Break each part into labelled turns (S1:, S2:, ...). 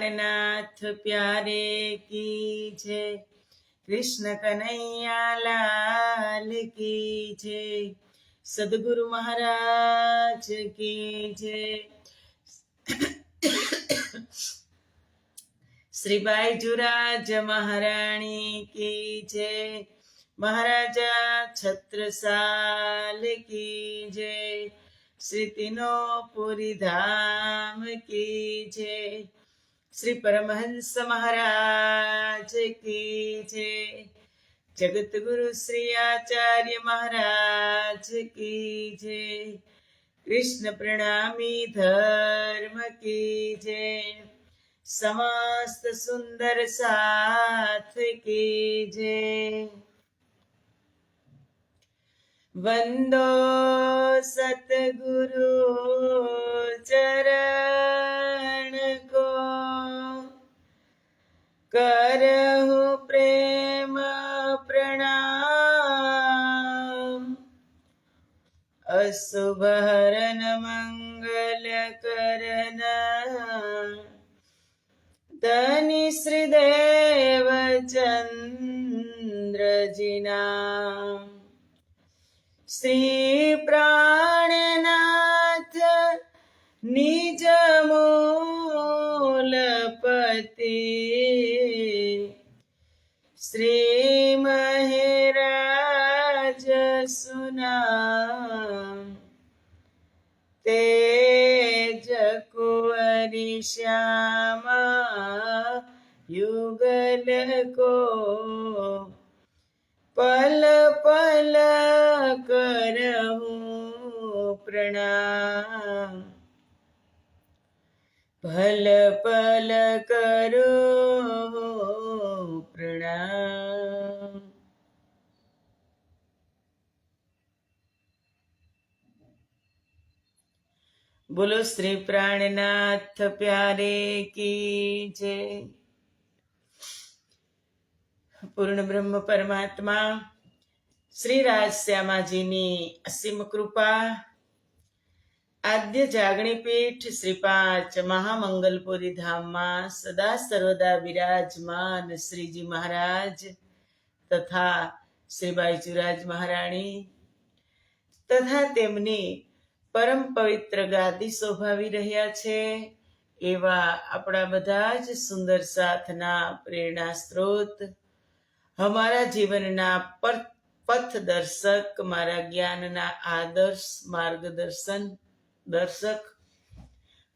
S1: नाथ प्यारे की जय। कृष्ण कन्हैया लाल की जय। सद्गुरु महाराज की जय। श्री बाईजुराज महाराणी की जय। महाराजा छत्रसाल की जय। श्री तीनों धाम की जय। श्री परमहंस महाराज की जय। जगत गुरु श्री आचार्य महाराज की जय। कृष्ण प्रणामी धर्म की जय। समस्त सुंदर साथ की जय। वंदो सतगुरु चरण को, करहु प्रेम प्रणाम। अशुभ हरन मंगल करन, धनी श्रीदेव चंद्र जी नाम। श्री प्राणनाथ निज मूलपति, श्री महराज सुनाम। तेज कुंवरी श्यामा युगल को, पल पल करहूं प्रणाम। पल पल करूं प्रणाम। बोलो श्री प्राणनाथ प्यारे की जय। પૂર્ણ બ્રહ્મ પરમાત્મા શ્રી રાજશ્યામાજીની અસીમ કૃપા, આદ્ય જાગણી પીઠ શ્રી પાંચ મહામંગલપુરી ધામમાં સદા સર્વદા વિરાજમાન શ્રીજી મહારાજ તથા શ્રી બાઈજુરાજ મહારાણી તથા તેમની પરમ પવિત્ર ગાદી શોભાવી રહ્યા છે એવા આપણા બધા જ સુંદર સાથના પ્રેરણા સ્ત્રોત, हमारा जीवनना पथ दर्शक, मारा ज्ञानना आदर्श मार्गदर्शन दर्शक,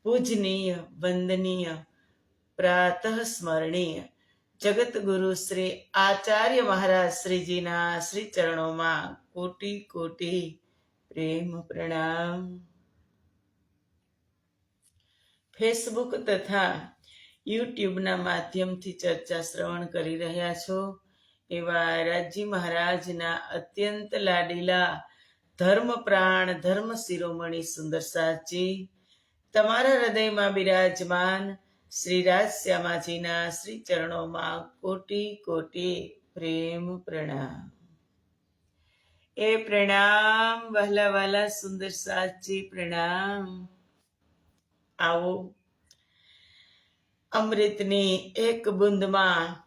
S1: पूजनीय वंदनीय प्रातः स्मरणीय जगत गुरु श्री आचार्य महाराज श्री जी ना श्री चरणों में कोटि कोटि प्रेम प्रणाम। फेसबुक तथा यूट्यूब ना माध्यम थी चर्चा श्रवण करी रह्या छो एवा राजी महाराज ना अत्यंत लाडीला धर्म प्राण धर्म शिरोमणि सुंदर साची तमारा हृदय में विराजमान श्री राजश्यामाजी ना श्री चरणों में कोटि कोटि प्रेम प्रणाम। ए प्रणाम वहला वाला सुंदर साची प्रणाम। आओ अमृतनी एक बूंद में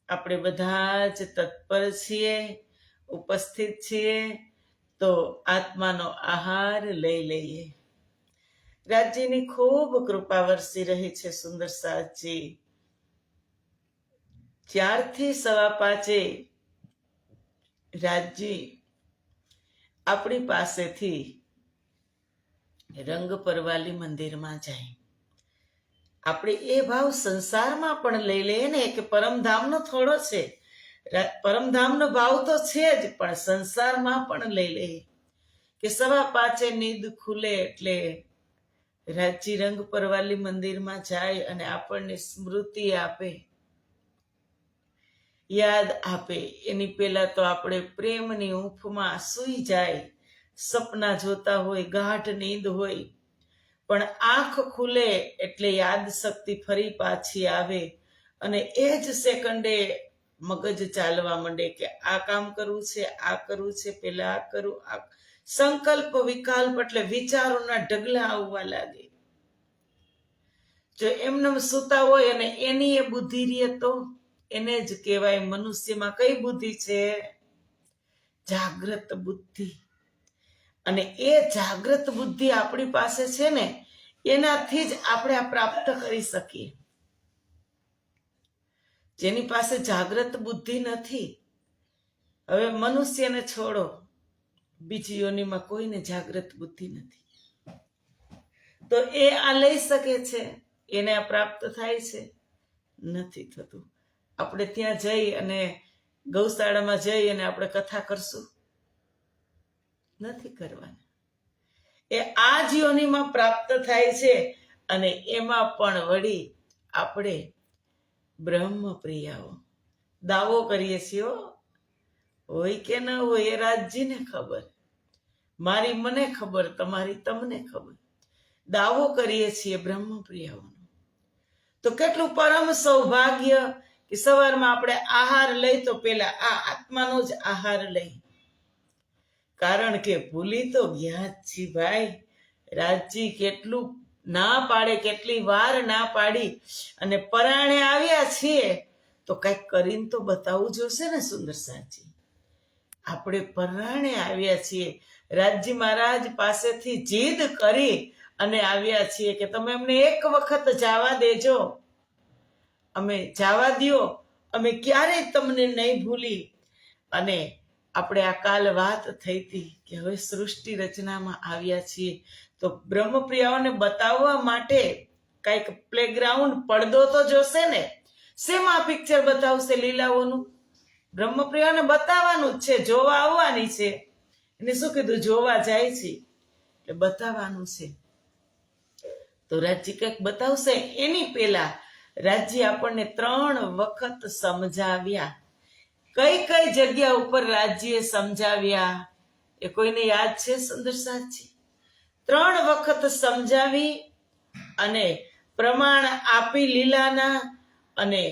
S1: આપણે બધા જ તત્પર છીએ, ઉપસ્થિત છીએ, તો આત્માનો આહાર લઈ લઈએ। રાજ્યની ખૂબ કૃપા વરસી રહી છે સુંદર સાચી। જ્યારથી 5:15 રાજ્ય આપણી પાસેથી રંગ પરવાલી મંદિરમાં જાય, આપણે એ ભાવ સંસારમાં પણ લઈ લઈએ ને કે પરમધામનો થોડો છે, પરમધામનો ભાવ તો છે જ, પણ સંસારમાં પણ લઈ લઈએ કે 5:15 નીંદ ખુલે એટલે રાજ્ય રંગ પરવાલી મંદિરમાં જાય અને આપણને સ્મૃતિ આપે, યાદ આપે। એની પહેલા તો આપણે પ્રેમની ઊંફમાં સૂઈ જાય, સપના જોતા હોય, ગાઢ નીંદ હોય, પણ આંખ ખુલે એટલે યાદ શક્તિ ફરી પાછી આવે અને એ જ સેકન્ડે મગજ ચાલવા માંડે કે આ કામ કરવું છે, આ કરવું છે, પેલા આ કરું, આ સંકલ્પ વિકલ્પ એટલે વિચારોના ઢગલા આવવા લાગે। જો એમને સૂતા હોય અને એની એ બુદ્ધિ રહે તો એને જ કહેવાય મનુષ્યમાં કઈ બુદ્ધિ છે? જાગ્રત બુદ્ધિ. અને એ જાગ્રત બુદ્ધિ આપણી પાસે છે ને, એનાથી જ આપણે આ પ્રાપ્ત કરી શકીએ. જેની પાસે જાગ્રત બુદ્ધિ નથી, હવે મનુષ્યને છોડો, બીજી યોનિમાં કોઈને જાગ્રત બુદ્ધિ નથી, તો એ આ લઈ શકે છે? એને આ પ્રાપ્ત થાય છે? નથી થતું. આપણે ત્યાં જઈ અને ગૌશાળામાં જઈ અને આપણે કથા કરશું? નથી કરવાની. એ આ જ યોનિમાં પ્રાપ્ત થાય છે. અને એમાં પણ વળી આપણે બ્રહ્મપ્રિયાઓ દાવો કરીએ છીએ, હોય કે ન હોય એ રાજજીને ખબર, મારી મને ખબર, તમારી તમને ખબર. દાવો કરીએ છીએ બ્રહ્મપ્રિયાઓનો. તો કેટલું પરમ સૌભાગ્ય કે સવારમાં આપણે આહાર લઈ તો પેલા આ આત્માનો જ આહાર લઈ. કારણ કે ભૂલી તો ગયા જ છી ભાઈ. રાજજી કેટલું ના પાડે, કેટલી વાર ના પાડી, અને પરાણે આવ્યા છીએ તો કંઈક કરીને તો બતાવવું જોશે ને સુંદર સાજી. આપણે પરાણે આવ્યા છીએ, રાજજી મહારાજ પાસેથી જીદ કરી અને આવ્યા છીએ કે તમે અમને એક વખત જવા દેજો, અમે જવા દ્યો, અમે ક્યારેય તમને નહીં ભૂલી. અને આપણે આ કાલ વાત થઈ હતી કે હવે સૃષ્ટિ રચનામાં આવ્યા છીએ તો બ્રહ્મપ્રિયાઓને બતાવવા માટે કંઈક પ્લેગ્રાઉન્ડ પડદો તો જોશે ને. શેમાં પિક્ચર બતાવશે? લીલાઓનું. બ્રહ્મપ્રિયાઓને બતાવવાનું જ છે, જોવા આવવાની છે. એને શું કીધું? જોવા જાય છે એટલે બતાવવાનું છે. તો રાજજી કંઈક બતાવશે. એની પહેલા રાજજી આપણને 3 વખત સમજાવ્યા. કઈ કઈ જગ્યા ઉપર રાજ્યએ સમજાવ્યા એ કોઈને યાદ છે? સુંદર સાજી 3 વખત સમજાવી અને પ્રમાણ આપી લીલાના, અને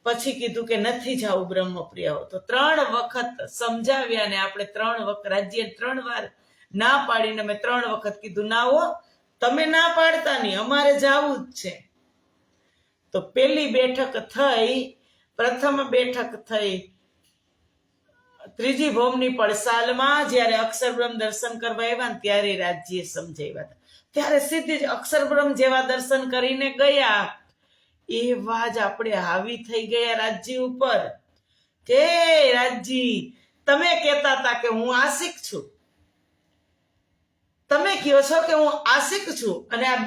S1: પછી કીધું કે નથી જવું બ્રહ્મપ્રિયાઓ. તો 3 વખત સમજાવ્યા ને આપણે 3 વખત રાજ્યએ 3 વાર ના પાડીને મેં 3 વખત કીધું ના હો, તમે ના પાડતા નહીં, અમારે જવું જ છે. તો પેલી બેઠક થઈ, પ્રથમ બેઠક થઈ ત્રીજી ભૌમની પડસાલમાં, જ્યારે અક્ષરબ્રહ્મ દર્શન કરવા આવ્યા ને ત્યારે રાજ્યએ સમજાવ્યા હતા. ત્યારે સીધી જ અક્ષરબ્રહ્મ જેવા દર્શન કરીને ગયા એવા જ આપણે હાવી થઈ ગયા રાજ્ય ઉપર કે રાજજી તમે કહેતા હતા કે હું આશિક છું, તમે કહો છો કે હું આશિક છું, અને આ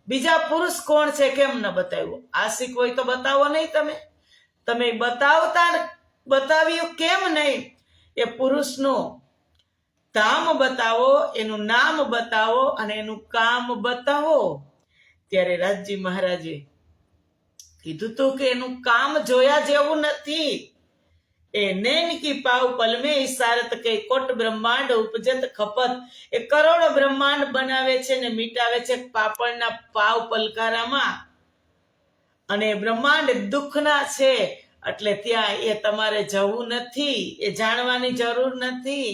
S1: બીજા પુરુષ કોણ છે કેમ ન બતાવ્યો? આશિક હોય તો બતાવો નહીં. તમે બતાવ્યું કેમ નહીં? એ પુરુષનું ધામ બતાવો, એનું નામ બતાવો અને એનું કામ બતાવો. ત્યારે રાજજી મહારાજે કીધું તું કે એનું કામ જોયા જેવું નથી. એ નૈન કી પાવ પલ મેં ઇશારત કે કોટ બ્રહ્માંડ ઉપજત ખપત. એ કરોડો બ્રહ્માંડ બનાવે છે ને મિટાવે છે પાપડના પાવ પલકારામાં. અને બ્રહ્માંડ દુઃખના છે એટલે ત્યાં એ તમારે જવું નથી, એ જાણવાની જરૂર નથી.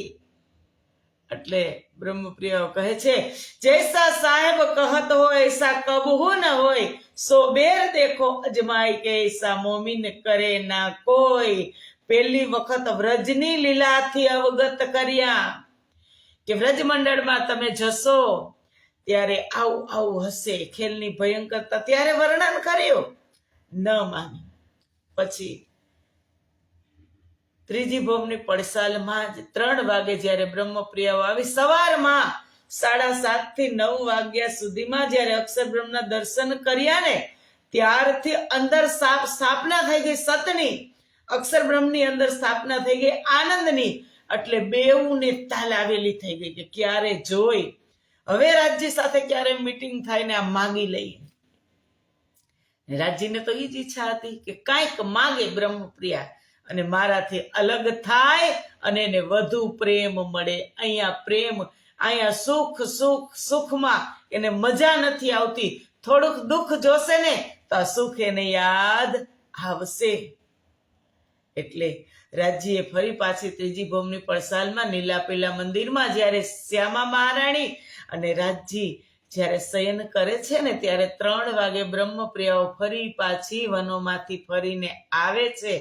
S1: એટલે બ્રહ્મપ્રિયાઓ કહે છે જૈસા સાહેબ કહત હોય એસા કબહુ ન હોય, સો બેર દેખો અજમાઈ કે એસા મોમિન કરે ના કોઈ. પહેલી વખત વ્રજની લીલાથી અવગત કર્યા કે વ્રજ મંડળમાં તમે જશો ત્યારે આવું આવું હશે, ખેલની ભયંકરતા ત્યારે વર્ણન કર્યું, ન માની. પછી ત્રીજી ભૌમની પડસાલમાં જ 3 વાગે જ્યારે બ્રહ્મપ્રિયાઓ આવી, સવારમાં 7:30 થી 9 વાગ્યા સુધીમાં જ્યારે અક્ષરબ્રહ્મના દર્શન કર્યા ને ત્યારથી અંદર સ્થાપના થઈ ગઈ સતની, અક્ષરબ્રહ્મની અંદર સ્થાપના થઈ ગઈ આનંદની. એટલે બેઉને તાલાવેલી થઈ ગઈ કે ક્યારે જોઈ, હવે રાજ્ય સાથે ક્યારે મીટિંગ થાય ને આ માગી લઈએ. રાજ્યને તો એ જ ઈચ્છા હતી કે કાંઈક માગે બ્રહ્મપ્રિયા અને મારાથી અલગ થાય અને એને વધુ પ્રેમ મળે. અહીંયા સુખમાં એને મજા નથી આવતી, થોડુંક દુઃખ જોશે ને તો આ સુખ એને યાદ આવશે. એટલે રાજ્યએ ફરી પાછી ત્રીજી ભૌમની પડસાલમાં નીલાપેલા મંદિરમાં જ્યારે શ્યામા મહારાણી અને રાજજી જ્યારે શયન કરે છે ને ત્યારે 3 વાગે બ્રહ્મપ્રિયાઓ ફરી પાછી વનોમાંથી ફરીને આવે છે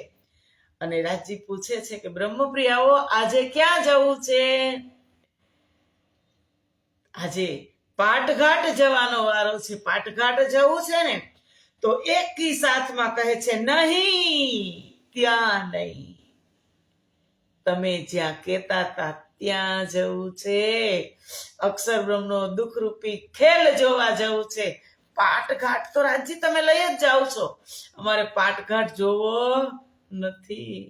S1: અને રાજજી પૂછે છે કે બ્રહ્મપ્રિયાઓ આજે ક્યાં જવું છે? આજે પાટઘાટ જવાનો વારો છે. પાટઘાટ જવું છે ને? તો એકી સાથમાં કહે છે નહીં, ત્યાં નહીં, તમે જ્યાં કહેતા હતા ત્યાં જવું છે. અક્ષર બ્રહ્મનો દુઃખરૂપી ખેલ જોવા જવું છે. પાટઘાટ તો રાજજી તમે લઈ જ જાઓ છો, અમારે પાટઘાટ જોવો નથી.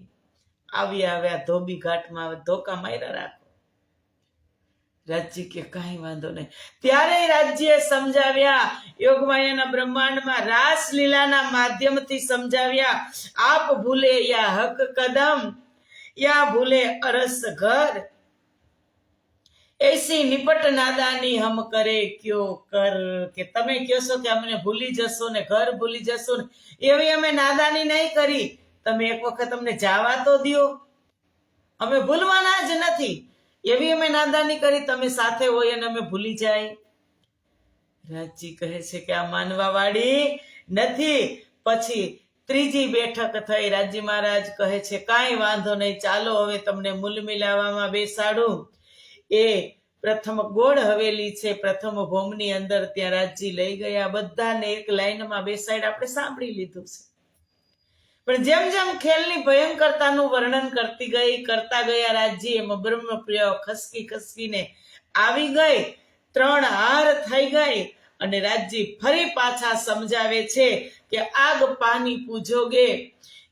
S1: આવ્યા ધોબી ઘાટમાં ધોકા માર્યા રાખો. રાજજી કે કાંઈ વાંધો નહીં. ત્યારે રાજ્યે સમજાવ્યા, યોગમાયાના બ્રહ્માંડમાં રાસલીલાના માધ્યમથી સમજાવ્યા, આપ ભૂલે યા હક કદમ, યા ભૂલે અરસ ઘર, એસી નિપટ નાદાની હમ કરે ક્યો કર. કે તમે કહો છો કે અમને ભૂલી જશો ને ઘર ભૂલી જશો ને, એવી અમે નાદાની નહીં કરી. તમે એક વખત અમને જાવા તો દ્યો, અમે ભૂલવાના જ નથી. એવી અમે નાદાની કરી, તમે સાથે હોય અને અમે ભૂલી જાય. રાજજી કહે છે કે આ માનવા વાળી નથી. પછી ત્રીજી બેઠક થઈ. રાજજી મહારાજ કહે છે કાંઈ વાંધો નહીં, ચાલો હવે તમને મૂલ મિલાવામાં બેસાડું. એ પ્રથમ ગોળ હવેલી છે, પ્રથમ ભોમની અંદર, ત્યાં રાજજી લઈ ગયા. બધાને એક લાઈનમાં બેસાડી આપણે સાંભળી લીધું છે. પણ જેમ જેમ ખેલની ભયંકરતાનું વર્ણન કરતા ગયા રાજજી, એમાં બ્રહ્મપ્રિયાઓ ખસકી ખસકીને આવી ગઈ. 3 હાર થઈ ગઈ અને રાજજી ફરી પાછા સમજાવે છે કે આગ પાની પૂજોગે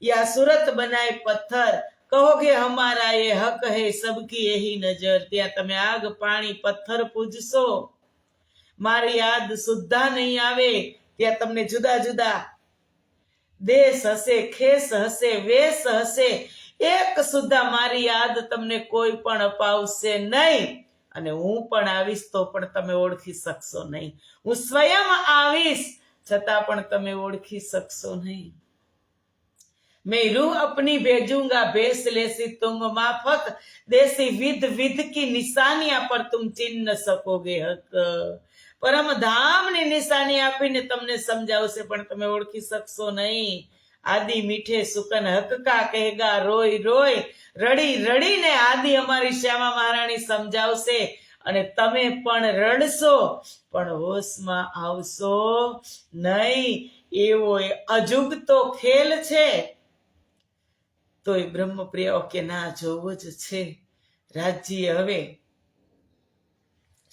S1: યા સુરત બનાય પથ્થર, કહોગે હમારા એ હક હે સબકી એહી નજર. ત્યાં તમે આગ પાણી પથ્થર પૂજશો, મારી યાદ સુદ્ધા નહીં આવે. ત્યાં તમને જુદા જુદા દેશ હશે, ખેસ હશે, વેશ હશે, એક સુદ્ધા મારી યાદ તમને કોઈ પણ અપાવશે નહીં. અને હું પણ આવીશ તો પણ તમે ઓળખી શકશો નહીં. હું સ્વયં આવીશ છતાં પણ તમે ઓળખી શકશો નહીં. मैं रूह अपनी भेजूंगा, भेस लेसी तुम माफक, देसी विध विध की निशानियां पर तुम चिन्ह न सकोगे हक. પરમ ધામની નિશાની આપીને તમને સમજાવશે પણ તમે ઓળખી શકશો નહીં. આદિ મીઠે સુકન હકકા કહેગા, રોય રોય રડી રડીને આદિ અમારી શ્યામા મહારાણી સમજાવશે અને તમે પણ રડશો પણ હોશમાં આવશો નહીં. એવો અજુગતો ખેલ છે. તો એ બ્રહ્મપ્રિયાઓ કે ના, જોવો જ છે. રાજજીએ હવે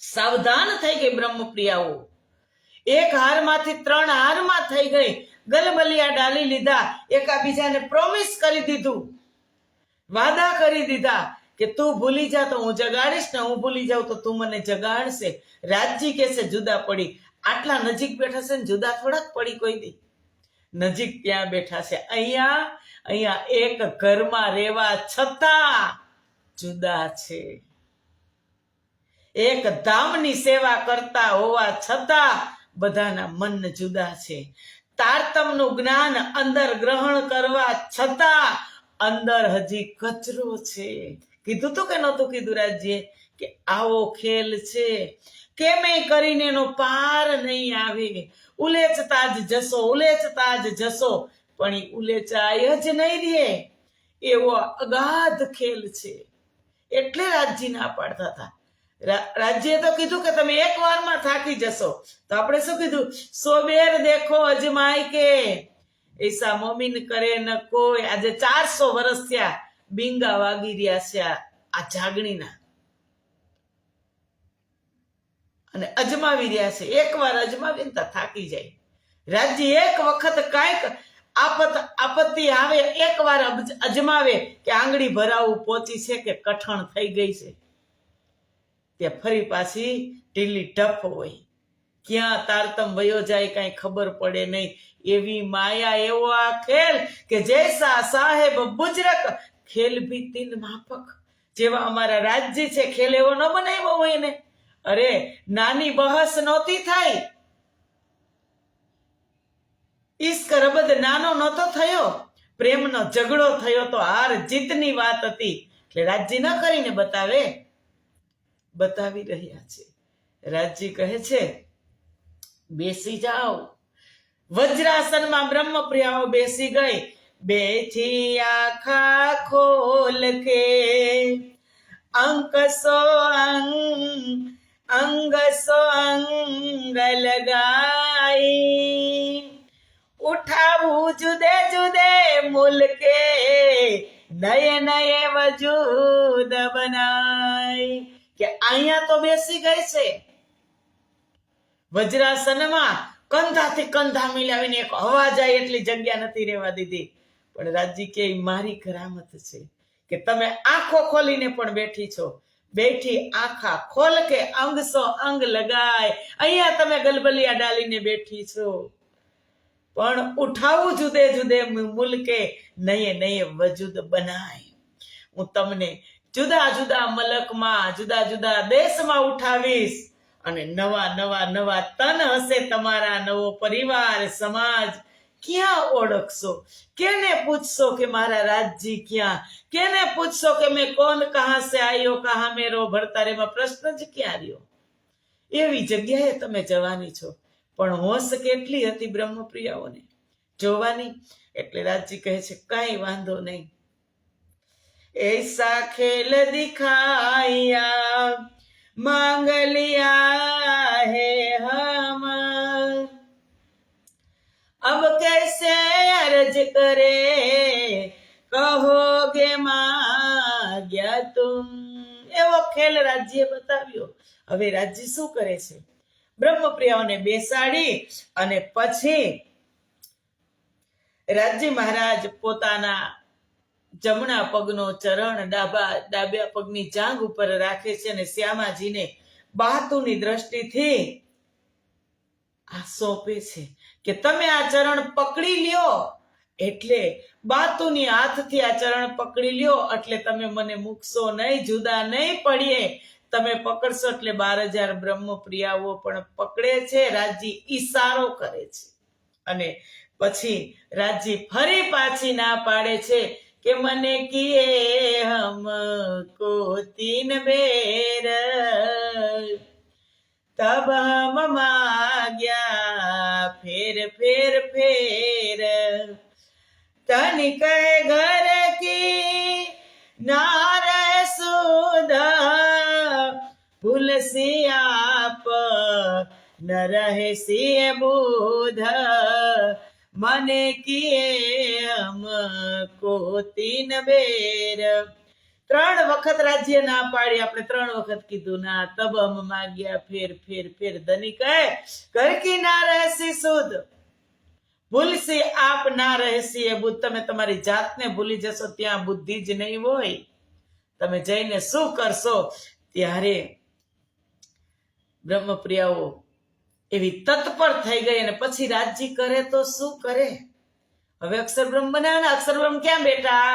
S1: સાવધાન થઈ ગઈ. બ્રહ્મપ્રિયાઓ એક હારમાંથી 3 હારમાં થઈ ગઈ. ગલબલિયા ડાલી લીધા, એકાબીજાને પ્રોમિસ કરી દીધું, વાદા કરી દીધા કે તું ભૂલી જા તો હું જગાડીશ ને હું ભૂલી જાઉં તો તું મને જગાડશે. રાજજી કે છે જુદા પડી. આટલા નજીક બેઠા છે ને જુદા થોડાક પડી કોઈ દી. નજીક ત્યાં બેઠા છે. અહીંયા એક ઘરમાં રહેવા છતાં જુદા છે. એક ધામની સેવા કરતા હોવા છતાં બધાના મન જુદા છે. તારતમનું જ્ઞાન અંદર ગ્રહણ કરવા છતાં અંદર હજી કચરો છે. કીધું તું કે નહોતું કીધું રાજ્યે કે આવો ખેલ છે, કેમે કરીને એનો પાર નહીં આવે. ઉલેચતા જ જશો પણ એ ઉલેચાય જ નહીં રહે. એવો અગાધ ખેલ છે. એટલે રાજજી ના પાડતા હતા. રાજ્યે તો કીધું કે તમે એક વારમાં થાકી જશો. તો આપણે શું કીધું? સોબેર દેખો અજમાઈ કે એસા મોમીન કરે ન કોઈ. આજે 400 વર્ષ થયા બિંગા વાગી રહ્યા છે આ જાગણીના અને અજમાવી રહ્યા છે. એકવાર અજમાવીને તો થાકી જાય. રાજ્ય એક વખત કાંઈક આપત્તિ આવે, એકવાર અજમાવે કે આંગળી ભરાવું પહોંચી છે કે કઠણ થઈ ગઈ છે, ત્યાં ફરી પાછી ઢીલી ઢપ હોય. ક્યાં તારતમ વયો જાય કાંઈ ખબર પડે નહીં. એવી માયા, એવો આ ખેલ કે જૈસા સાહેબ બુજરક ખેલ ભી 3 માફક. જેવા અમારા રાજ્ય છે, ખેલ એવો ન બનાવ્યો હોય ને. અરે નાની બહસ નહોતી થઈ. ઈશ્ક રબદ નાનો નહોતો થયો. પ્રેમનો ઝઘડો થયો તો હાર જીતની વાત હતી. એટલે રાજ્ય ન કરીને બતાવી રહ્યા છે. રાજજી કહે છે બેસી જાઓ. વજ્રાસનમાં બ્રહ્મપ્રિયાઓ બેસી ગઈ. બેઠી આખા ખોલ કે અંક સો અંગ સો અંગ લગાઈ. ઉઠાવું જુદે જુદે મુલકે નયે નયે વજૂદ બનાય. કે અહીંયા તો બેસી ગઈ છે વજ્રાસનમાં, કંધાથી કંધા મિલાવીને એક હવા જાય એટલી જગ્યા નથી રહેવા દીધી. પણ રાજજી કે મારી કરામત છે કે તમે આંખો ખોલીને પણ બેઠી છો. બેઠી આંખા ખોલ કે અંગ સો અંગ લગાય. અહીંયા તમે ગલબલિયા ડાલીને બેઠી છો, પણ ઉઠાવું જુદે જુદે મુલકે નયે નયે વજૂદ બનાય. હું તમને જુદા જુદા મલકમાં, જુદા જુદા દેશમાં ઉઠાવીશ અને નવા તન હશે તમારા, નવો પરિવાર, સમાજ. ક્યાં ઓળખશો? કેને પૂછશો કે મારા રાજજી ક્યાં? કેને પૂછશો કે મેં કોણ કહા સે આયો કહા મેં રો ભરતા રેમાં? પ્રશ્ન જ ક્યાં રહ્યો? એવી જગ્યાએ તમે જવાની છો. પણ હોશ કેટલી હતી બ્રહ્મપ્રિયાઓને જોવાની. એટલે રાજજી કહે છે કાંઈ વાંધો નહીં. ऐसा खेल दिखाया मांग लिया है हम, अब कैसे अर्ज करे कहोगे माग्या तुम. એવો ખેલ રાજ્યે બતાવ્યો. હવે રાજ્ય શું કરે છે? બ્રહ્મપ્રિયાઓને બેસાડી અને પછી રાજ્ય મહારાજ પોતાના જમણા પગનો ચરણ ડાબા પગની જાંઘ ઉપર રાખે છે અને શ્યામાજીને બાતુની દ્રષ્ટિથી આ સોંપે છે કે તમે આ ચરણ પકડી લ્યો. એટલે બાતુની હાથથી આ ચરણ પકડી લ્યો એટલે તમે મને મૂકશો નહીં, જુદા નહીં પડીએ. તમે પકડશો એટલે 12,000 બ્રહ્મપ્રિયાઓ પણ પકડે છે. રાજજી ઈશારો કરે છે અને પછી રાજજી ફરી પાછી ના પાડે છે કે મને કિયે હમકો 3 બેર તબ હમ માગ્યા ફેર ફેર ફેર. તનિક ઘર કી નાર સુધા ભૂલસી આપ ન રહે સી બુધ મને કિયે હમકો 3 બેર. 3 વખત રાજ્ય ના પાડી. આપણે 3 વખત કીધું ના. તબ હમ માગ્યા ફેર ફેર ફેર. ધની કહે ઘર કી ના રહેસી સુધ ભૂલસી આપ ના રહેસી એ બુદ્ધ. તમે તમારી જાતને ભૂલી જશો ત્યાં બુદ્ધિ જ નહીં હોય. તમે જઈને શું કરશો? ત્યારે બ્રહ્મપ્રિયાઓ એવી તત્પર થઈ ગઈ અને પછી રાજજી કરે તો શું કરે? હવે અક્ષરબ્રહ્મ બનાવે. અક્ષરબ્રહ્મ ક્યાં બેઠા?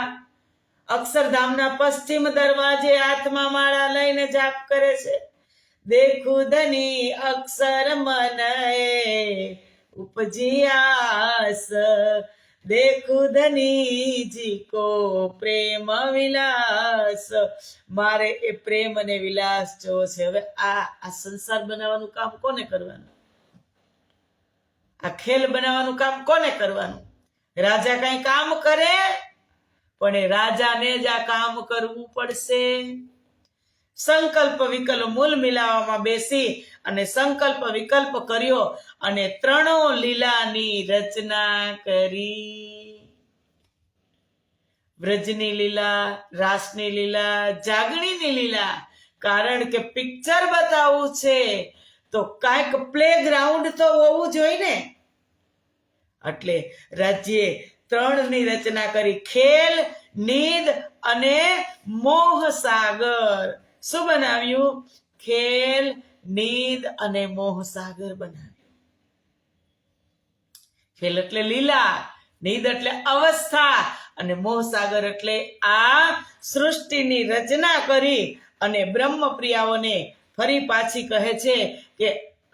S1: અક્ષરધામના પશ્ચિમ દરવાજે હાથમાં માળા લઈને જાપ કરે છે. દેખું ધની અક્ષર મને ઉપજી આસ, દેખું ધની જી કો પ્રેમ વિલાસ. મારે એ પ્રેમ અને વિલાસ જોવો છે. હવે આ સંસાર બનાવવાનું કામ કોને કરવાનું? આ ખેલ બનાવવાનું કામ કોને કરવાનું? રાજા કઈ કામ કરે પણ એ રાજાને જ આ કામ કરવું પડશે. સંકલ્પ વિકલ્પ મૂલ મિલાવવામાં બેસી અને સંકલ્પ વિકલ્પ કર્યો અને 3 લીલાની રચના કરી. વ્રજની લીલા, રાસની લીલા, જાગણીની લીલા. કારણ કે પિક્ચર બતાવવું છે તો કાંઈક પ્લેગ્રાઉન્ડ તો હોવું જોઈએ ને. એટલે રાજ્યે 3ની રચના કરી. ખેલ, નીંદ અને મોહ સાગર. શું બનાવ્યું? ખેલ, નીંદ અને મોહ સાગર બનાવ્યું. ખેલ એટલે લીલા, નીંદ એટલે અવસ્થા અને મોહ સાગર એટલે આ સૃષ્ટિની રચના કરી. અને બ્રહ્મપ્રિયાઓને ફરી પાછી કહે છે કે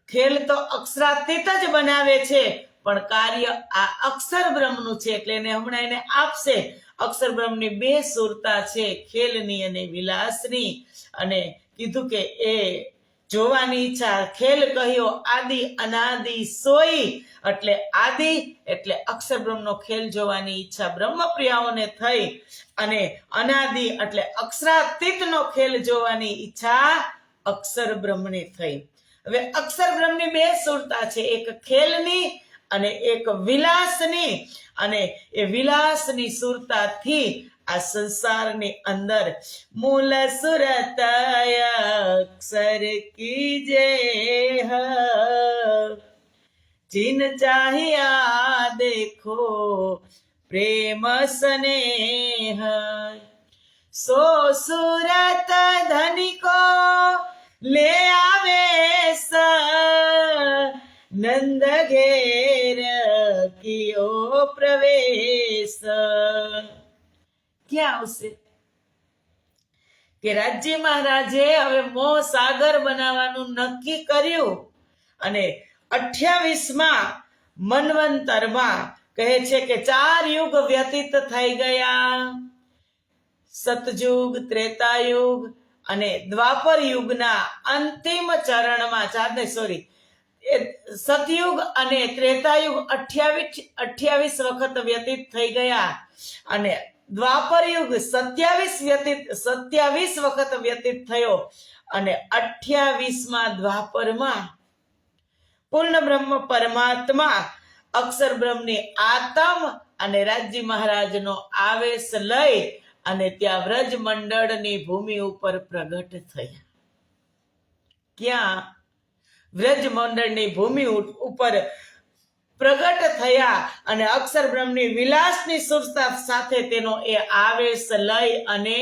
S1: ખેલ તો અક્ષરાતીત જ બનાવે છે પણ કાર્ય આ અક્ષર બ્રહ્મનું છે. એટલે એને હમણાં એને આપશે. અક્ષર બ્રહ્મની 2 સુરતા છે, ખેલની અને વિલાસની. અને કીધું કે એ જોવાની ઈચ્છા, ખેલ કહ્યો આદિ અનાદિ સોઈ, એટલે આદિ એટલે અક્ષર બ્રહ્મનો ખેલ જોવાની ઈચ્છા બ્રહ્મપ્રિયાઓને થઈ, અને અનાદિ એટલે અક્ષરાતીતનો ખેલ જોવાની ઈચ્છા અક્ષર બ્રહ્મને થઈ. હવે અક્ષર બ્રહ્મની બે સુરતા છે, એક ખેલની અને એક વિલાસની, અને એ વિલાસની સુરતાથી આ સંસારની અંદર મૂલ સુરત અક્ષર કીજે જીન ચાહિયા દેખો પ્રેમ સ્નેહ, સો સુરત ધનિકો લે આવે નંદ ઘેર કિયો પ્રવેશ. ક્યાં આવશે કે રાજ્ય મહારાજે હવે મોહ સાગર બનાવવાનું નક્કી કર્યું, અને 28માં મન્વંતરમાં કહે છે કે 4 યુગ વ્યતીત થઈ ગયા. સતયુગ, ત્રેતાયુગ અને દ્વાપર યુગના અંતિમ ચરણમાં સતયુગ અને ત્રેતાયુગ 28 વખત વ્યતીત થઈ ગયા, અને દ્વાપર યુગ 27 વખત વ્યતીત થયો, અને 28માં દ્વાપરમાં પૂર્ણ બ્રહ્મ પરમાત્મા અક્ષર બ્રહ્મની આત્મ અને રાજ્ય મહારાજનો આવેશ લઈ અને ત્યાં વ્રજ મંડળની ભૂમિ ઉપર પ્રગટ થયા. ક્યાં? વ્રજ મંડળની ભૂમિ ઉપર પ્રગટ થયા, અને અક્ષર બ્રહ્મની વિલાસની સુરતા સાથે તેનો એ આવેશ લઈ અને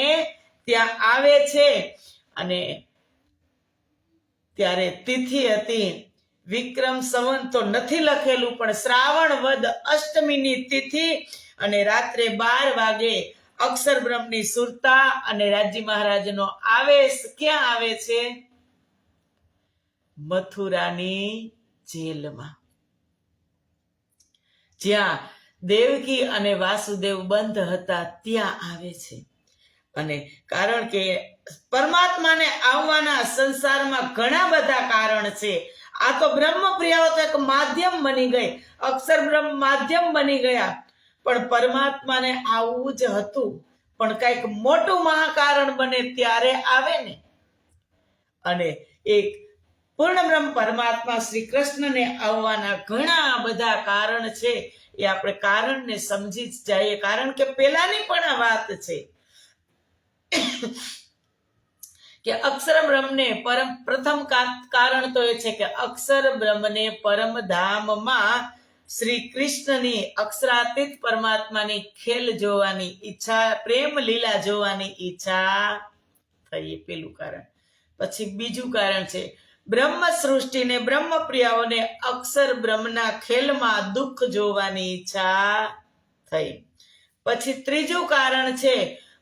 S1: ત્યાં આવે છે. અને ત્યારે તિથિ હતી વિક્રમ સંવત તો નથી લખેલું, પણ શ્રાવણ વદ અષ્ટમીની તિથિ, અને રાત્રે 12 વાગે અક્ષર બ્રહ્મની સુરતા અને રાજ્ય મહારાજનો આવેશ ક્યાં આવે છે? મથુરાની જેલમાં, જ્યાં દેવકી અને વાસુદેવ બંધ હતા ત્યાં આવે છે. અને કારણ કે પરમાત્માને આવવાના સંસારમાં ઘણા બધા કારણ છે. આ તો બ્રહ્મપ્રિયાઓ તો એક માધ્યમ બની ગઈ, અક્ષર બ્રહ્મ માધ્યમ બની ગયા, પણ પરમાત્માને આવવું જ હતું, પણ કંઈક મોટું મહાકારણ બને ત્યારે આવે ને. અને એક પૂર્ણ બ્રહ્મ પરમાત્મા શ્રી કૃષ્ણને આવવાના ઘણા બધા કારણ છે. એ આપણે કારણને સમજી જ જઈએ, કારણ કે પેલાની પણ આ વાત છે કે અક્ષર બ્રહ્મને પ્રથમ કારણ તો એ છે કે અક્ષર બ્રહ્મને પરમધામમાં શ્રી કૃષ્ણની અક્ષરાતીત પરમાત્માની ખેલ જોવાની ઈચ્છા, પ્રેમ લીલા જોવાની ઈચ્છા થઈ, પેલું કારણ. પછી બીજું કારણ છે બ્રહ્મ સૃષ્ટિને બ્રહ્મપ્રિયાઓને અક્ષર બ્રહ્મના ખેલમાં દુઃખ જોવાની ઈચ્છા થઈ. પછી ત્રીજું કારણ છે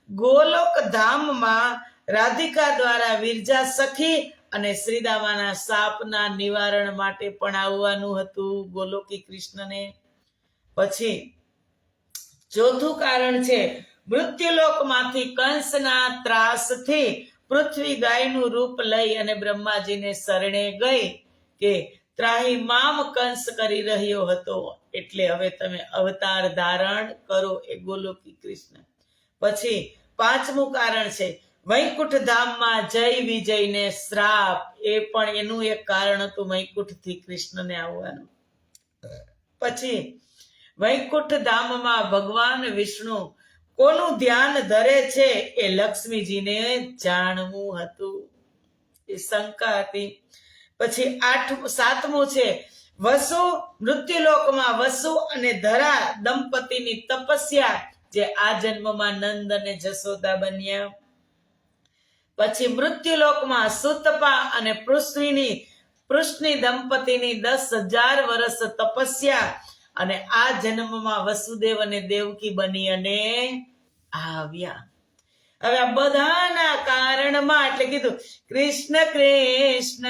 S1: ગોલોક ધામમાં રાધિકા દ્વારા વિરજા સખી અને શ્રીદામાના શાપના નિવારણ માટે પણ આવવાનું હતું ગોલોકી કૃષ્ણને. પછી ચોથું કારણ છે મૃત્યુલોકમાંથી કંસના ત્રાસથી પૃથ્વી ગાયનું રૂપ લઈ અને બ્રહ્માજીને શરણે ગઈ કે ત્રાહી મામ કંસ કરી રહ્યો હતો, એટલે હવે તમે અવતાર ધારણ કરો, એ ગોલોકી કૃષ્ણ. પછી પાંચમું કારણ છે વૈકુંઠ ધામમાં જય વિજયને શ્રાપ, એ પણ એનું એક કારણ હતું વૈકુંઠથી કૃષ્ણને આવવાનું. પછી વૈકુંઠ ધામમાં ભગવાન વિષ્ણુ કોનું ધ્યાન ધરે છે એ લક્ષ્મીજીને જાણવું હતું, એ શંકા હતી. પછી સાતમું છે વસુ મૃત્યુલોકમાં વસુ અને ધરા દંપતીની તપસ્યા, જે આ જન્મમાં નંદ અને જશોદા બન્યા. પછી મૃત્યુલોકમાં સુતપા અને પૃષ્ણની દંપતીની 10,000 વર્ષ તપસ્યા, અને આ જન્મમાં વસુદેવ અને દેવકી બની અને આવ્યા. હવે આ બધાના કારણમાં એટલે કીધું કૃષ્ણ કૃષ્ણ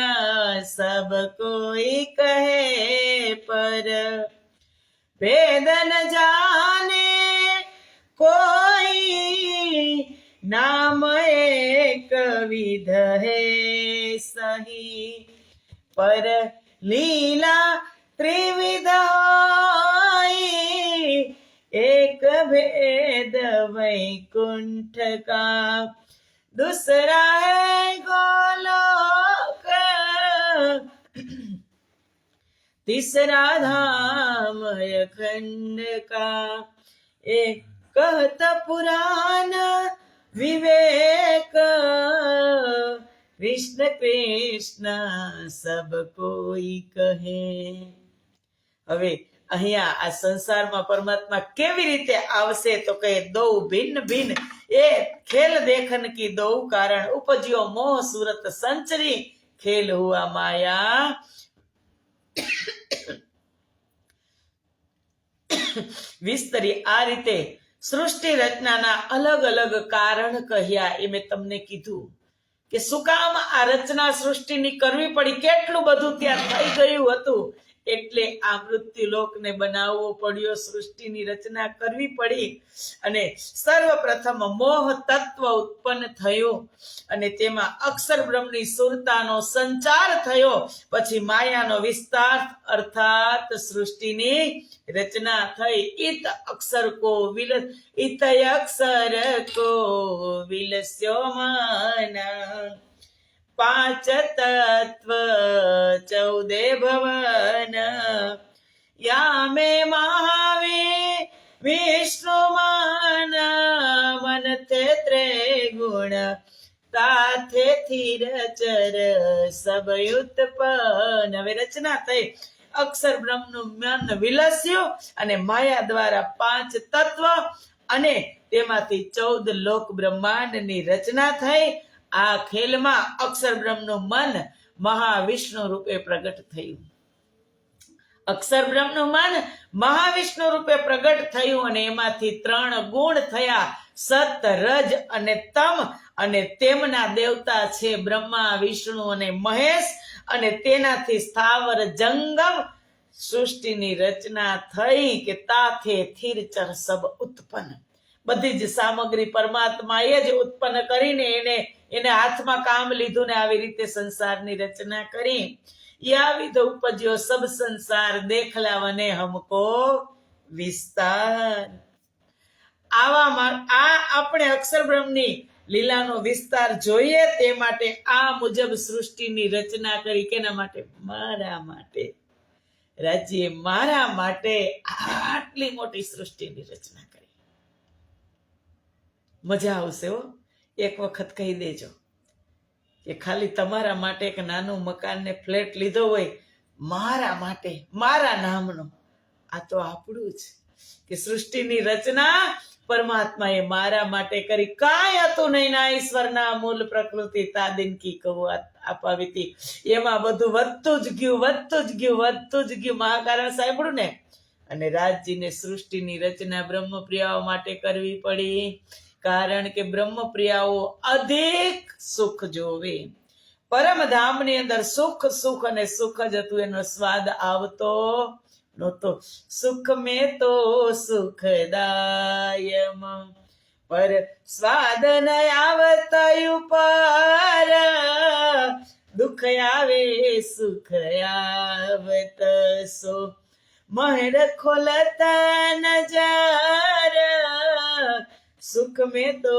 S1: સબ કોઈ કહે પર ભેદ ન જાને કોઈ नाम एक विध है सही पर लीला त्रिविध होई एक भेद वैकुंठ का दूसरा है गोलोक तीसरा धाम अखंड का एक कहत पुराण विवेक कृष्ण कृष्ण સબ કોઈ કહે. હવે અહીંયા આ સંસારમાં પરમાત્મા કેવી રીતે આવશે તો કહે દો ભિન્ન ભિન્ન એ ખેલ દેખન કી દો કારણ ઉપજ્યો મોહ સુરત સંચરી ખેલ હુઆ માયા વિસ્તરી. આ રીતે સૃષ્ટિ રચનાના અલગ અલગ કારણ કહ્યા એ મેં તમને કીધું કે શું કામ આ રચના સૃષ્ટિની કરવી પડી, કેટલું બધું ત્યાં થઈ ગયું હતું એટલે આ મૃત્યુલોકને બનાવવો પડ્યો, સૃષ્ટિની રચના કરવી પડી. અને સર્વપ્રથમ મોહ તત્વ ઉત્પન્ન થયો અને તેમાં અક્ષર બ્રહ્મની સુરતાનો સંચાર થયો. પછી માયાનો વિસ્તાર અર્થાત સૃષ્ટિની રચના થઈ. ઇત અક્ષર કો વિલસ ઇત અક્ષર કો વિલસ્યો મન પાંચ તત્વ 14 ભવન યામે મહાવીર વિષ્ણુ મન મન તે ત્રિગુણ તાથે થીર ચર સબ ઉત્પન્ન. હવે રચના થઈ, અક્ષર બ્રહ્મનું મન વિલસ્યું અને માયા દ્વારા 5 તત્વ અને તેમાંથી 14 લોક બ્રહ્માંડની રચના થઈ. આ ખેલમાં અક્ષર બ્રહ્મનું મન મહાવિષ્ણુ રૂપે પ્રગટ થયું. અક્ષર બ્રહ્મનું મન મહાવિષ્ણુ રૂપે પ્રગટ થયું અને એમાંથી 3 ગુણ થયા, સત રજ અને તમ. અને તેમના દેવતા છે બ્રહ્મા વિષ્ણુ અને મહેશ અને તેનાથી સ્થાવર જંગમ સૃષ્ટિની રચના થઈ કે તાથે થીર ચર સબ ઉત્પન્ન. બધી જ સામગ્રી પરમાત્માએ જ ઉત્પન્ન કરીને એને હાથમાં કામ લીધું ને આવી રીતે સંસારની રચના કરી. યા વિધ ઉપજ્યો સબ સંસાર દેખલાવને હમકો વિસ્તાર. આવામાં આ આપણે અક્ષર બ્રહ્મની લીલાનો વિસ્તાર જોઈએ તે માટે આ મુજબ સૃષ્ટિની રચના કરી. કેના માટે? મારા માટે. રાજ્ય મારા માટે આટલી મોટી સૃષ્ટિની રચના કરી. મજા આવશે હો. એક વખત કહી દેજો કે ખાલી તમારા માટે એક નાનું મકાન ને ફ્લેટ લીધો હોય મારા માટે, મારા નામનો. આ તો આપણું જ કે સૃષ્ટિની રચના પરમાત્માએ મારા માટે કરી. કાંઈ હતું નહીં ના ઈશ્વરના મૂળ પ્રકૃતિ તાદિન કી કહું અપાવીતી. એમાં બધું વધતું જ ગયું. મહાકારણ સાંભળ્યું ને. અને રાજજીને સૃષ્ટિની રચના બ્રહ્મપ્રિયાઓ માટે કરવી પડી કારણ કે બ્રહ્મપ્રિયાઓ અધિક સુખ જોવે. પરમધામની અંદર સુખ અને સુખ જ હતું, એનો સ્વાદ આવતો નહોતો. સુખ મેં તો સુખદાયમ પર સ્વાદ ન આવતયું પર દુઃખ આવે સુખ આવત સો મહેર ખોલતા નજર સુખ મેં તો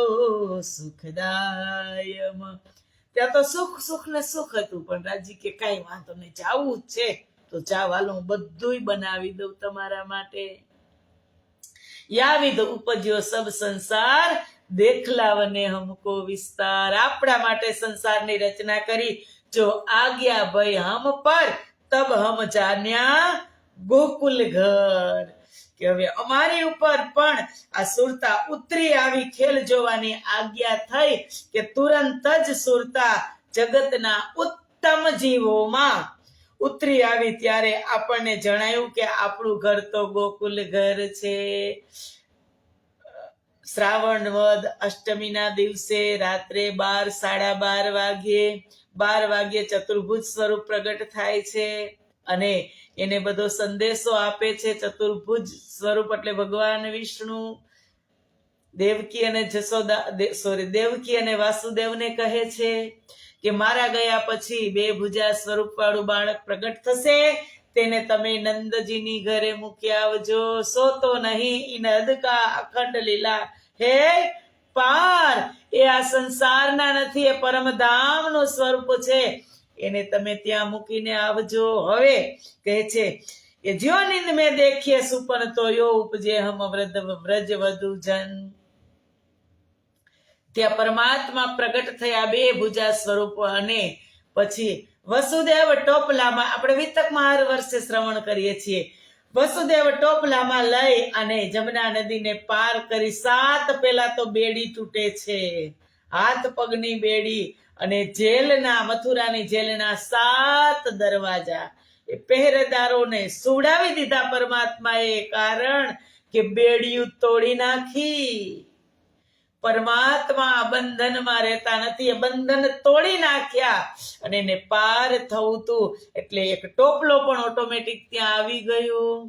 S1: સુખદાયમ. ત્યાં તો સુખ ને સુખ હતું પણ રાજી કે કઈ વાંધો નહીં, જાવું જ છે તો ચાલો હું બધું બનાવી દઉં તમારા માટે. યાવિદ ઉપજ્યો સબ સંસાર દેખલાવને હમકો વિસ્તાર. આપણા માટે સંસારની રચના કરી. જો આજ્ઞા ભય હમ પર તબ હમ જાન્યા ગોકુલ ઘર. કે હવે અમારી ઉપર પણ આ સુરતા ઉતરી આવી. ખેલ જોવાની આજ્ઞા થઈ કે તુરંત જ સુરતા જગતના ઉત્તમ જીવોમાં ઉતરી આવી. ત્યારે આપણને જણાયું કે આપણું ઘર તો ગોકુલ ઘર છે. શ્રાવણ વદ અષ્ટમીના દિવસે રાત્રે 12 વાગ્યે ચતુર્ભુજ સ્વરૂપ પ્રગટ થાય છે અને એને બધો સંદેશો આપે છે. ચતુર્ભુજ સ્વરૂપ એટલે ભગવાન વિષ્ણુ. દેવકી અને દેવકી અને વાસુદેવને કહે છે કે મારા ગયા પછી 2 ભુજા સ્વરૂપ વાળું બાળક પ્રગટ થશે, તેને તમે નંદજીની ઘરે મૂકી આવજો. સો તો નહીં ઇન અદકા અખંડ લીલા. હે પાર, એ આ સંસારના નથી, એ પરમધામનું સ્વરૂપ છે, એને તમે ત્યાં મૂકીને આવજો. હવે કહે છે કે જ્યો નિંદ મેં દેખીએ સુપન તો યો ઉપજે હમ વ્રજ વધુ જન. ત્યાં પરમાત્મા પ્રગટ થયા 2 ભુજા સ્વરૂપ. અને પછી વસુદેવ ટોપલામાં, આપણે વિતકમાં હર વર્ષે શ્રવણ કરીએ છીએ, વસુદેવ ટોપલામાં લઈ અને જમના નદીને પાર કરી 7 પહેલા તો બેડી તૂટે છે, હાથ પગની બેડી, અને જેલના, મથુરાની જેલના 7 દરવાજા એ પહેરેદારોને સુવડાવી દીધા પરમાત્માએ. કારણ કે બેડીયું તોડી નાખી. પરમાત્મા બંધનમાં રહેતા નથી, એ બંધન તોડી નાખ્યા અને એને પાર થવું તું. એટલે એક ટોપલો પણ ઓટોમેટિક ત્યાં આવી ગયું,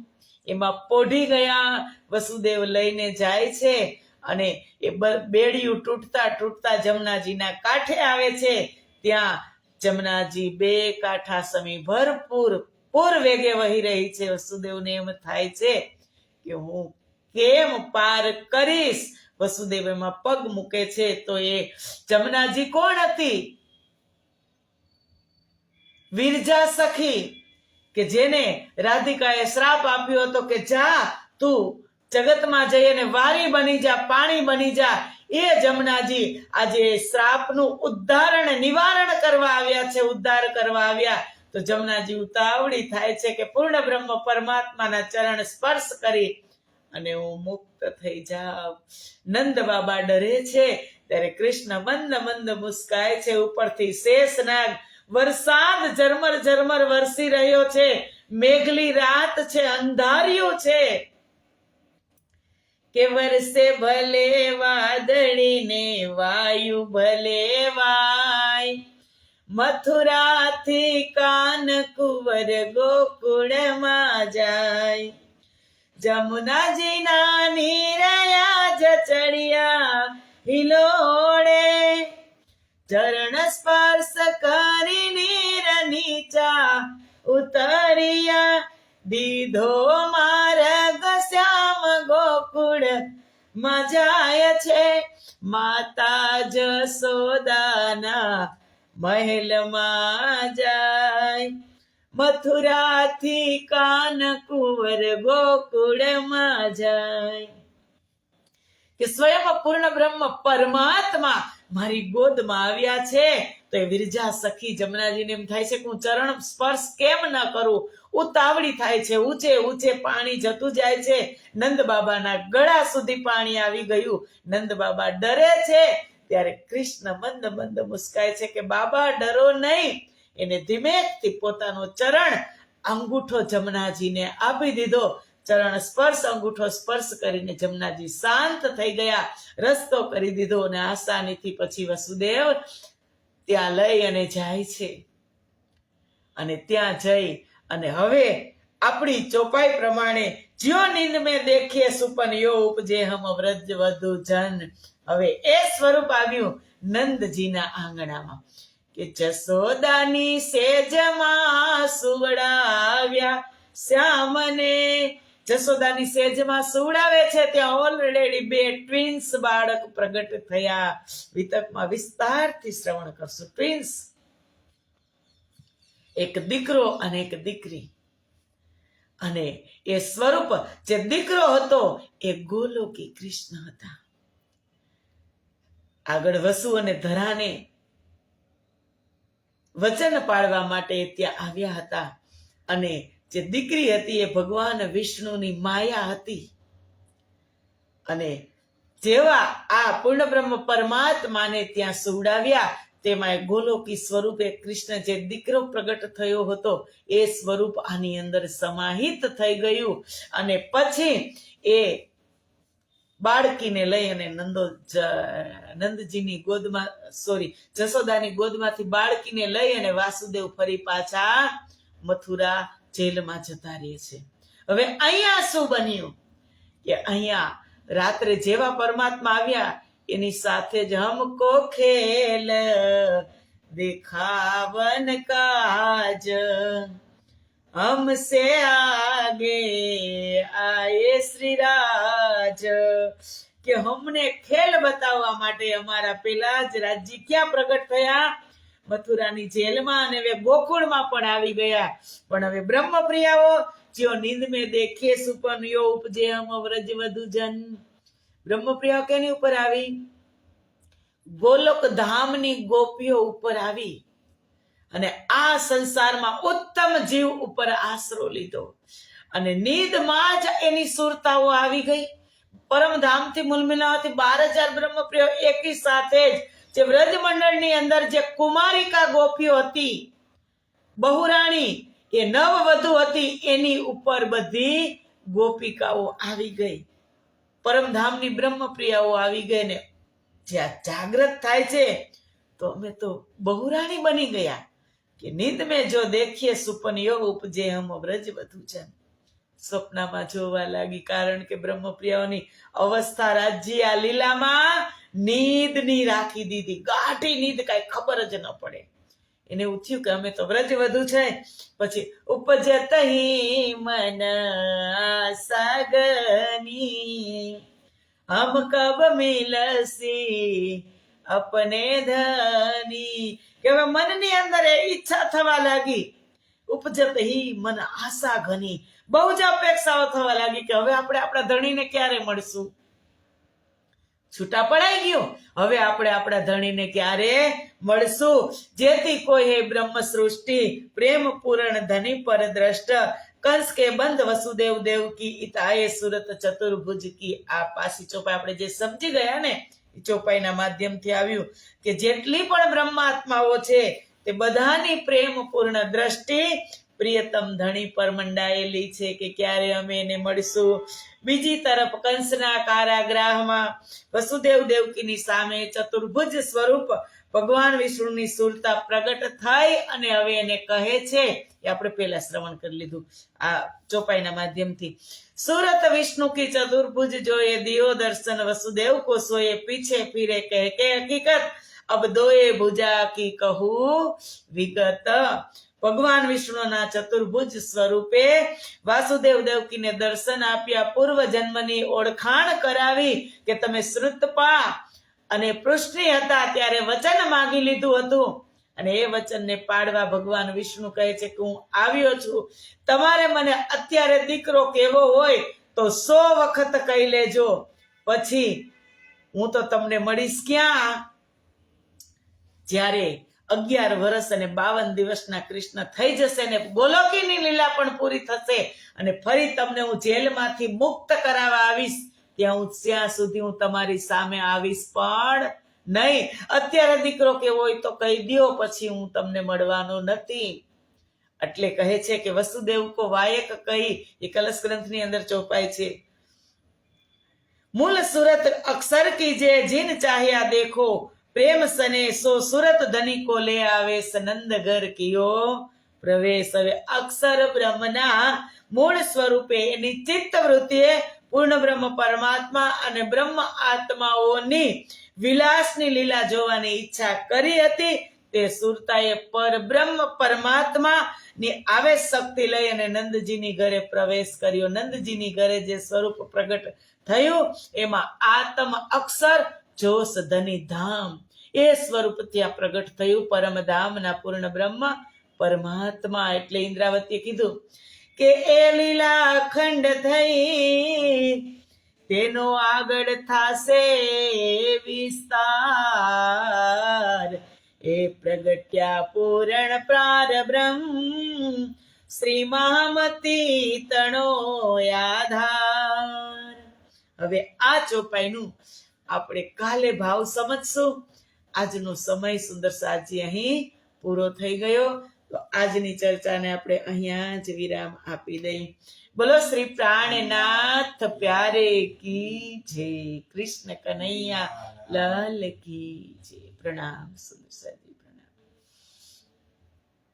S1: એમાં પોઢી ગયા. વસુદેવ લઈને જાય છે અને એ બેડિયું તૂટતા તૂટતા જમનાજીના કાંઠે આવે છે. ત્યાં જમનાજી 2 કાંઠા સમી ભરપૂર પૂર વેગે વહી રહી છે. વસુદેવને એમ થાય છે કે હું કેમ પાર કરીશ. વસુદેવ એમાં પગ મૂકે છે તો એ જમનાજી કોણ હતી? વિરજા સખી, કે જેને રાધિકાએ શ્રાપ આપ્યો હતો કે જા તું જગતમાં જઈ અને વારી બની જા, પાણી બની જા. એ જમનાજી આજે શ્રાપનું ઉદ્ધારણ નિવારણ કરવા આવ્યા છે, ઉદ્ધાર કરવા આવ્યા. તો જમનાજી ઉતાવળી થાય છે કે પૂર્ણ બ્રહ્મ પરમાત્માના ચરણ સ્પર્શ કરી અને હું મુક્ત થઈ જાઉં. નંદ બાબા ડરે છે ત્યારે કૃષ્ણ મંદ મંદ મુસ્કાય છે. ઉપરથી શેષનાગ, વરસાદ ઝરમર ઝરમર વરસી રહ્યો છે, મેઘલી રાત છે, અંધારિયું છે. કે વરસે ભલે વાદળીને વાયુ ભલે વાય, મથુરાથી કાનકુંવર ગોકુળમાં જાય. જમુનાજીના નીરયા જચડિયા હિલોળે, ચરણ સ્પર્શ કરી નીર નીચા ઉતરિયા. દીધો માર્ગ શ્યામ ગોકુળ માં જાય છે, માતા જસોદાના મહેલમાં જાય. મથુરાથી કાનકુંવર ગોકુળમાં જાય. કે સ્વયં પૂર્ણ બ્રહ્મ પરમાત્મા મારી ગોદમાં આવ્યા છે. તો એ વિરજા સખી જમનાજીને એમ થાય છે કે હું ચરણ સ્પર્શ કેમ ન કરું. ઉતાવળી થાય છે, ઊંચે ઊંચે પાણી જતું જાય છે. નંદ બાબાના ગળા સુધી પાણી આવી ગયું. નંદ બાબા ડરે છે ત્યારે કૃષ્ણ મંદ મંદ મુસ્કાય છે કે બાબા ડરો નહીં. એને ધીમેથી પોતાનો ચરણ અંગૂઠો જમનાજીને આપી દીધો. ચરણ સ્પર્શ, અંગૂઠો સ્પર્શ કરીને જમનાજી શાંત થઈ ગયા, રસ્તો કરી દીધો. અને આસાનીથી પછી વસુદેવ ત્યાં લઈ અને જાય છે. અને ત્યાં જઈ અને હવે આપણી ચોપાઈ પ્રમાણે જ્યો નીંદ મેં દેખીએ સુપન યો ઉપજે હમ વ્રજ વધુ જન. હવે એ સ્વરૂપ આવ્યું નંદજીના આંગણામાં કે જસોદાની સેજમાં સુવડાવ્યા શ્યામને. જસોદાની સેજમાં સુવડાવે છે ત્યાં ઓલરેડી 2 ટ્વિન્સ બાળક પ્રગટ થયા. વિતકમાં વિસ્તારથી શ્રવણ કરશું. ટ્વિન્સ, એક દીકરો અને એક દીકરી. અને એ સ્વરૂપ જે દીકરો હતો એ ગોલોકી કૃષ્ણ હતા. આગળ વસુ અને ધરાને વચન પાળવા માટે ત્યાં આવ્યા હતા. અને જે દીકરી હતી એ ભગવાન વિષ્ણુની માયા હતી. અને જેવા આ પૂર્ણ બ્રહ્મ પરમાત્માને ત્યાં સુવડાવ્યા તેમાં એ ગોલોકી સ્વરૂપે કૃષ્ણ જે દીકરો પ્રગટ થયો હતો એ સ્વરૂપ આની અંદર સમાહિત થઈ ગયું. અને પછી એ બાળકીને લઈ અને નંદજીની ગોદમાં જસોદાની ગોદમાંથી બાળકીને લઈ અને વાસુદેવ ફરી પાછા મથુરા જેલમાં જતા રહે છે. હવે અહીંયા શું બન્યું કે અહીંયા રાત્રે જેવા પરમાત્મા આવ્યા એની સાથે જ હમકો ખેલ દેખાવન કાજ हमसे आगे आए श्री राज કે હમને ખેલ બતાવવા માટે અમારા પેલા જ રાજજી ક્યાં પ્રગટ થયા? મથુરાની જેલમાં, અને હવે ગોકુળમાં પણ આવી ગયા. પણ હવે બ્રહ્મપ્રિયાઓ જ્યો નીંદ મેં દેખે સુપનયો ઉપજે હમ વ્રજ વધુ જન. બ્રહ્મપ્રિયાઓ કેની ઉપર આવી? ગોલોક ધામની ગોપીઓ ઉપર આવી અને આ સંસારમાં ઉત્તમ જીવ ઉપર આશરો લીધો અને નીંદમાં જ એની સુરતાઓ આવી ગઈ. પરમધામથી મુલમિલાવાથી 12,000 બ્રહ્મપ્રિયો એકી સાથે જ જે વ્રજ મંડળની અંદર જે કુમારિકા ગોપીઓ હતી, બહુરાણી, એ નવવધુ હતી, એની ઉપર બધી ગોપિકાઓ આવી ગઈ. પરમધામની બ્રહ્મપ્રિયાઓ આવી ગઈ ને જ્યાં જાગૃત થાય છે તો અમે તો બહુરાણી બની ગયા કે નીંદ મેં જો દેખીએ સુપન યો ઉપજે હમ વ્રજ વધુ જન. સ્વપ્નમાં જોવા લાગી, કારણ કે બ્રહ્મપ્રિયાઓની અવસ્થા રાજ્ય આ લીલામાં નીંદની રાખી દીધી, ગાઢી નીંદ, કાંઈ ખબર જ ન પડે. એને એવું થયું કે અમે તો વ્રજ વધુ છે. પછી ઉપજત હી મન સાગની હમ કબ મિલસી અપને ધની. કે હવે મનની અંદર ઈચ્છા થવા લાગી. ઉપજત હી મન આશા ઘની, બહુ જ અપેક્ષાઓ થવા લાગી કે હવે આપણે આપણા ધણીને ક્યારે મળશું. છૂટા પડાઈ ગયો, હવે આપણે આપણા ધણીને ક્યારે મળશું. જેથી કોઈ હે બ્રહ્મ સૃષ્ટિ પ્રેમ પૂરણ ધની પર દ્રષ્ટ કંસ કે બંધ વસુદેવ દેવ કી ઇતાએ સુરત ચતુર્ભુજ કી. આ પાછી ચોપાઈ આપણે જે સમજી ગયા ને, ચોપાઈના માધ્યમથી આવ્યું કે જેટલી પણ બ્રહ્માત્માઓ છે તે બધાની પ્રેમ પૂર્ણ દ્રષ્ટિ પ્રિયતમ ધણી પર મંડાયેલી છે કે ક્યારે અમે એને મળશું. બીજી તરફ કંસના કારાગૃહમાં વસુદેવ દેવકીની સામે ચતુર્ભુજ સ્વરૂપ ભગવાન વિષ્ણુની સુરતા પ્રગટ થઈ અને હવે એને કહે છે, એ આપણે પહેલા શ્રવણ કરી લીધું આ ચોપાઈના માધ્યમથી. સુરત વિષ્ણુ કી ચતુર્ભુજ જોયે દિયો દર્શન વસુદેવ કો સોયે પીછે ફિરે કહે કે હકીકત અબ દોએ ભુજા કી કહું વિગત. ભગવાન વિષ્ણુના ચતુર્ભુજ સ્વરૂપે વાસુદેવ દેવકીને દર્શન આપ્યા, પૂર્વ જન્મની ઓળખાણ કરાવી કે તમે શ્રુતપા અને પૃષ્ણી હતા ત્યારે વચન માંગી લીધું હતું અને એ વચનને પાડવા ભગવાન વિષ્ણુ કહે છે કે હું આવ્યો છું. તમારે મને અત્યારે દીકરો કેવો હોય તો 100 વખત કહી લેજો, પછી હું તો તમને મળીશ ક્યાં? જ્યારે 11 વર્ષ અને 52 દિવસના કૃષ્ણ થઈ જશે ને ગોલોકીની લીલા પણ પૂરી થશે અને ફરી તમને હું જેલમાંથી મુક્ત કરાવવા આવીશ, ત્યાં સુધી હું તમારી સામે આવીશ પણ નહીં. અત્યારે દીકરો કેવો હોય તો કહી દ્યો, પછી હું તમને મળવાનો નથી. એટલે કહે છે કે વસુદેવ કો વાયક કહી, એ કલશ ગ્રંથની અંદર ચોપાય છે. મૂલ સુરત અક્ષર કીજે જીન ચાહ્યા દેખો પ્રેમ સને સો સુરત ધની કો લે આવે સનંદ ઘર કિયો પ્રવેશ. હવે અક્ષર બ્રહ્મના મૂળ સ્વરૂપે એની ચિત્ત વૃત્તિએ પૂર્ણ બ્રહ્મ પરમાત્મા અને બ્રહ્મ આત્માઓની વિલાસની લીલા જોવાની ઈચ્છા કરી હતી. તે સુરતાએ પરબ્રહ્મ પરમાત્મા ની આવેશ શક્તિ લઈ અને નંદજીની ઘરે પ્રવેશ કર્યો. નંદજીની ઘરે જે સ્વરૂપ પ્રગટ થયું એમાં આત્મ અક્ષર જોશ ધની ધામ એ સ્વરૂપ ત્યાં પ્રગટ થયું. પરમધામના પૂર્ણ બ્રહ્મ પરમાત્મા. એટલે ઇન્દ્રાવતીએ કીધું કે એ લીલા અખંડ થઈ તેનો આગળ થાશે વિસ્તાર. એ પ્રગટ્યા પૂરણ પ્રાર બ્રહ્મ શ્રી મહામતી તણો આધાર. હવે આ ચોપાઈનું આપણે કાલે ભાવ સમજશું. આજનો સમય સુંદર સાજી અહીં પૂરો થઈ ગયો, તો આજની ચર્ચાને આપણે અહીંયા જ વિરામ આપી દઈએ. બોલો શ્રી પ્રાણનાથ પ્યારે કી જય. કૃષ્ણ કનૈયા લાલ કી જય. પ્રણામ સુંદર સાજી.